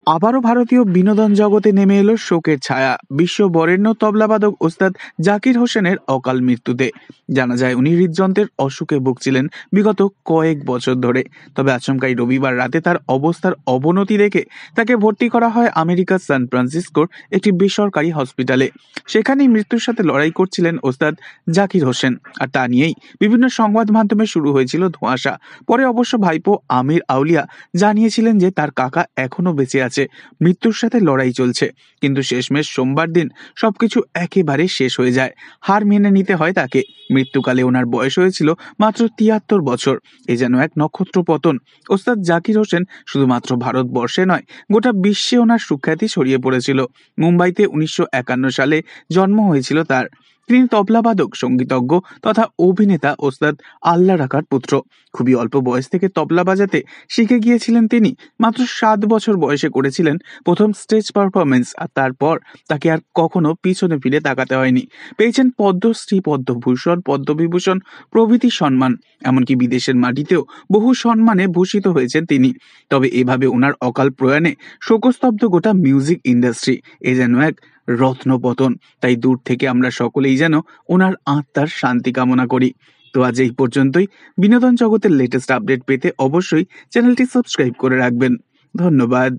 আবারও ভারতীয় বিনোদন জগতে নেমে এলো শোকের ছায়া। বিশ্ব বরেণ্য তবলাবাদক ওস্তাদ জাকির হোসেনের অকাল মৃত্যুতে। জানা যায় উনি হৃদযন্ত্রের অসুখে ভুগছিলেন বিগত কয়েক বছর ধরে। তবে আচমকাই রবিবার রাতে তার অবস্থার অবনতি দেখে তাকে ভর্তি করা হয় আমেরিকার সান ফ্রান্সিসকোর একটি বেসরকারি হসপিটালে। সেখানেই মৃত্যুর সাথে লড়াই করছিলেন ওস্তাদ জাকির হোসেন, আর তা নিয়েই বিভিন্ন সংবাদ মাধ্যমে শুরু হয়েছিল ধোঁয়াশা। পরে অবশ্য ভাইপো আমির আউলিয়া জানিয়েছিলেন যে তার কাকা এখনো বেঁচে আছে, মৃত্যুর সাথে লড়াই চলছে। কিন্তু শেষমেশ সোমবার দিন সবকিছু একেবারে শেষ হয়ে যায়। হার মেনে নিতে হয় তাকে। মৃত্যুকালে ওনার বয়স হয়েছিল মাত্র ৭৩ বছর। এ যেন এক নক্ষত্র পতন। ওস্তাদ জাকির হোসেন শুধুমাত্র ভারতবর্ষে নয়, গোটা বিশ্বে ওনার সুখ্যাতি ছড়িয়ে পড়েছিল। মুম্বাইতে ১৯৫১ সালে জন্ম হয়েছিল তার। তিনি তবলাবাদক, সঙ্গীতজ্ঞ তথা অভিনেতা ওস্তাদ আল্লাহ রাকার পুত্র। খুবই অল্প বয়স থেকে তবলা বাজাতে শিখে গিয়েছিলেন তিনি। মাত্র ৭ বছর বয়সে করেছিলেন প্রথম স্টেজ পারফরমেন্স, আর তারপর তাকে আর কখনো পিছনে ফিরে তাকাতে হয়নি। পেয়েছেন পদ্মশ্রী, পদ্মভূষণ, পদ্মবিভূষণ প্রভৃতি সম্মান। এমনকি বিদেশের মাটিতেও বহু সম্মানে ভূষিত হয়েছেন তিনি। তবে এভাবে ওনার অকাল প্রয়াণে শোকস্তব্ধ গোটা মিউজিক ইন্ডাস্ট্রি। এ যেন এক রত্নপতন। তাই দূর থেকে আমরা সকলেই যেন ওনার আত্মার শান্তি কামনা করি। তো আজ এই পর্যন্তই। বিনোদন জগতের লেটেস্ট আপডেট পেতে অবশ্যই চ্যানেলটি সাবস্ক্রাইব করে রাখবেন। ধন্যবাদ।